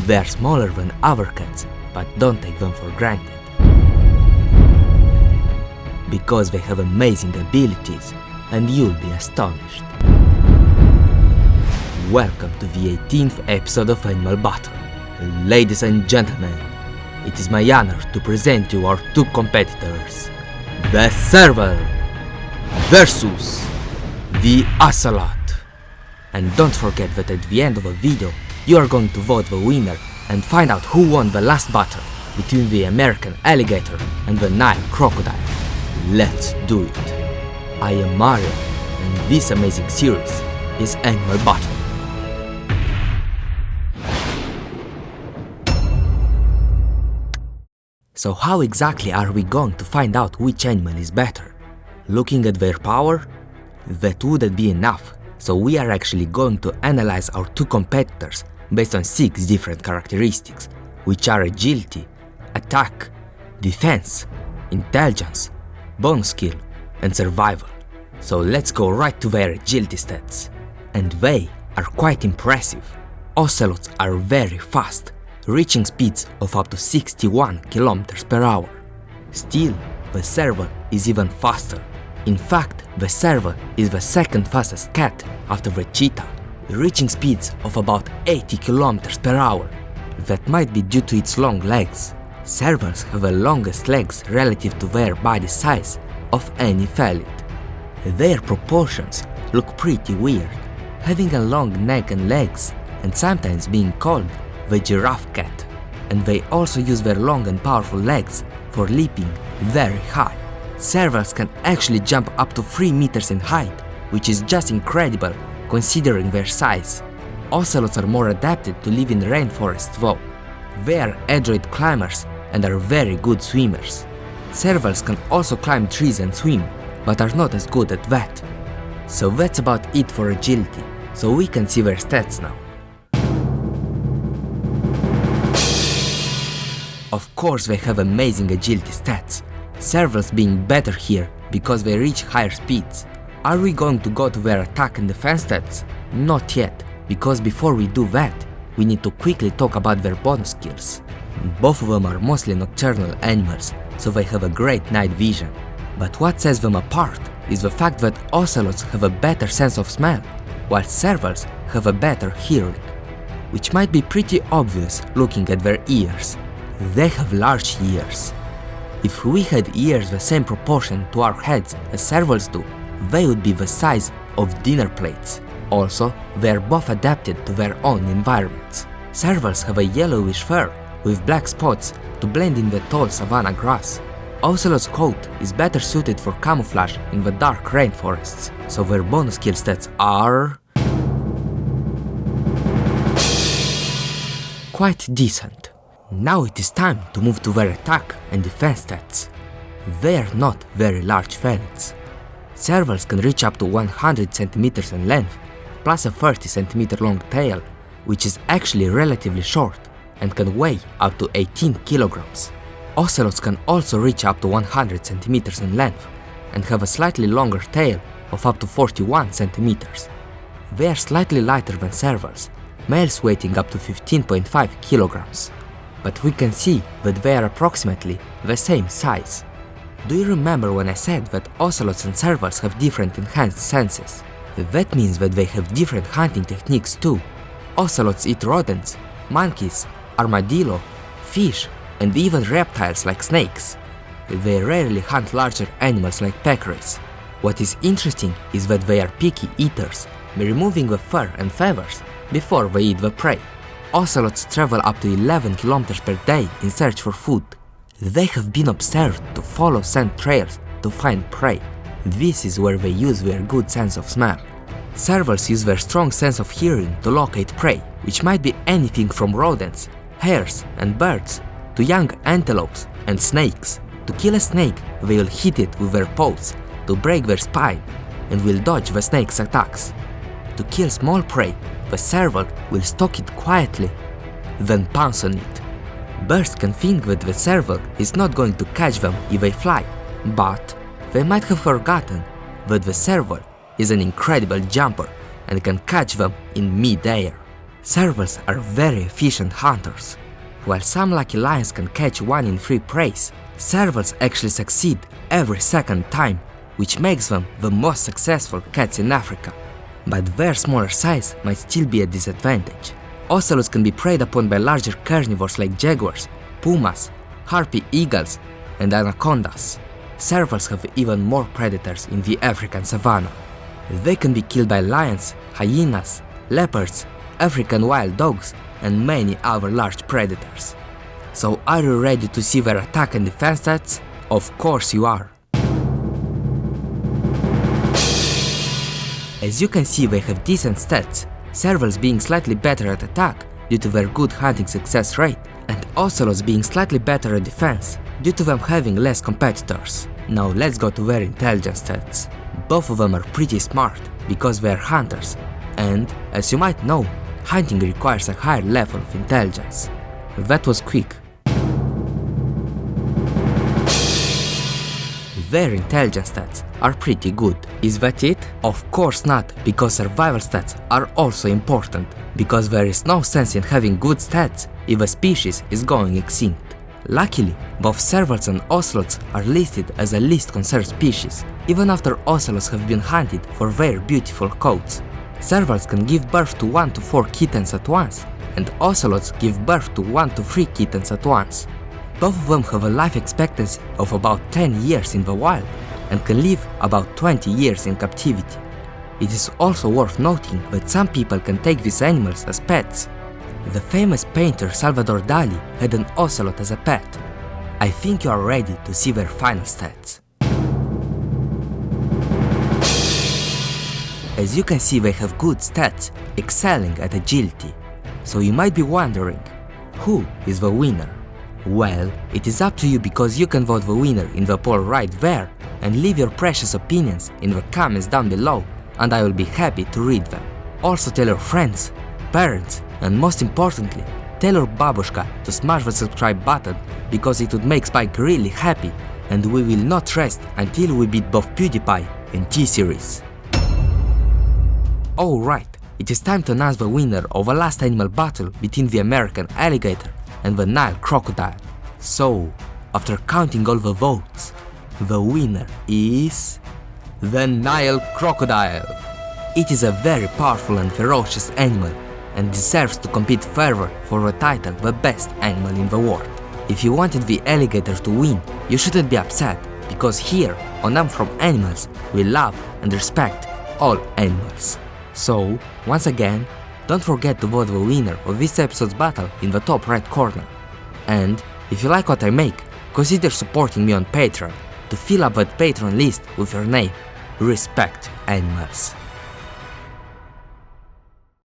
They are smaller than other cats, but don't take them for granted. Because they have amazing abilities, and you'll be astonished. Welcome to the 18th episode of Animal Battle. Ladies and gentlemen, it is my honor to present you our two competitors, the Serval versus the Ocelot. And don't forget that at the end of the video, you are going to vote the winner and find out who won the last battle between the American Alligator and the Nile Crocodile. Let's do it. I am Mario, and this amazing series is Animal Battle. So how exactly are we going to find out which animal is better? Looking at their power? That wouldn't be enough, so we are actually going to analyze our two competitors based on 6 different characteristics, which are agility, attack, defense, intelligence, bone skill, and survival. So let's go right to their agility stats. And they are quite impressive. Ocelots are very fast, reaching speeds of up to 61 km per hour. Still, the Serval is even faster. In fact, the Serval is the second fastest cat after the Cheetah, reaching speeds of about 80 km per hour. That might be due to its long legs. Servals have the longest legs relative to their body size of any felid. Their proportions look pretty weird, having a long neck and legs, and sometimes being called the giraffe cat. And they also use their long and powerful legs for leaping very high. Servals can actually jump up to 3 meters in height, which is just incredible considering their size. Ocelots are more adapted to live in rainforests though. They are adroit climbers and are very good swimmers. Servals can also climb trees and swim, but are not as good at that. So that's about it for agility, so we can see their stats now. Of course they have amazing agility stats, Servals being better here because they reach higher speeds. Are we going to go to their attack and defense stats? Not yet, because before we do that, we need to quickly talk about their bonus skills. Both of them are mostly nocturnal animals, so they have a great night vision. But what sets them apart is the fact that Ocelots have a better sense of smell, while Servals have a better hearing. Which might be pretty obvious looking at their ears. They have large ears. If we had ears the same proportion to our heads as Servals do, they would be the size of dinner plates. Also, they are both adapted to their own environments. Servals have a yellowish fur with black spots to blend in the tall savanna grass. Ocelot's coat is better suited for camouflage in the dark rainforests, so their bonus skill stats are quite decent. Now it is time to move to their attack and defense stats. They are not very large felids. Servals can reach up to 100 cm in length, plus a 30 cm long tail, which is actually relatively short and can weigh up to 18 kilograms. Ocelots can also reach up to 100 cm in length and have a slightly longer tail of up to 41 cm. They are slightly lighter than Servals, males weighing up to 15.5 kilograms. But we can see that they are approximately the same size. Do you remember when I said that Ocelots and Servals have different enhanced senses? That means that they have different hunting techniques too. Ocelots eat rodents, monkeys, armadillo, fish, and even reptiles like snakes. They rarely hunt larger animals like peccaries. What is interesting is that they are picky eaters, removing the fur and feathers before they eat the prey. Ocelots travel up to 11 km per day in search for food. They have been observed to follow scent trails to find prey. This is where they use their good sense of smell. Servals use their strong sense of hearing to locate prey, which might be anything from rodents, hares and birds, to young antelopes and snakes. To kill a snake, they will hit it with their paws to break their spine and will dodge the snake's attacks. To kill small prey, the Serval will stalk it quietly, then pounce on it. Birds can think that the Serval is not going to catch them if they fly, but they might have forgotten that the Serval is an incredible jumper and can catch them in mid-air. Servals are very efficient hunters. While some lucky lions can catch 1 in 3 preys, servals actually succeed every second time, which makes them the most successful cats in Africa. But their smaller size might still be a disadvantage. Ocelots can be preyed upon by larger carnivores like jaguars, pumas, harpy eagles, and anacondas. Servals have even more predators in the African savanna. They can be killed by lions, hyenas, leopards, African wild dogs, and many other large predators. So are you ready to see their attack and defense stats? Of course you are! As you can see, they have decent stats, servals being slightly better at attack due to their good hunting success rate, and ocelots being slightly better at defense due to them having less competitors. Now let's go to their intelligence stats. Both of them are pretty smart because they are hunters, and as you might know, hunting requires a higher level of intelligence. That was quick. Their intelligence stats are pretty good. Is that it? Of course not, because survival stats are also important, because there is no sense in having good stats if a species is going extinct. Luckily, both servals and ocelots are listed as a least concerned species, even after ocelots have been hunted for their beautiful coats. Servals can give birth to 1 to 4 kittens at once, and ocelots give birth to 1 to 3 kittens at once. Both of them have a life expectancy of about 10 years in the wild, and can live about 20 years in captivity. It is also worth noting that some people can take these animals as pets. The famous painter Salvador Dali had an ocelot as a pet. I think you are ready to see their final stats. As you can see, they have good stats, excelling at agility. So you might be wondering, who is the winner? Well, it is up to you, because you can vote the winner in the poll right there and leave your precious opinions in the comments down below, and I will be happy to read them. Also tell your friends, parents, and most importantly, tell your babushka to smash the subscribe button, because it would make Spike really happy, and we will not rest until we beat both PewDiePie and T-Series. Alright, it is time to announce the winner of the last animal battle between the American alligator and the Nile crocodile. So, after counting all the votes, the winner is the Nile crocodile. It is a very powerful and ferocious animal, and deserves to compete further for the title the best animal in the world. If you wanted the alligator to win, you shouldn't be upset, because here on I'm From Animals we love and respect all animals. So, once again, don't forget to vote the winner of this episode's battle in the top right corner. And if you like what I make, consider supporting me on Patreon to fill up that Patreon list with your name. Respect animals.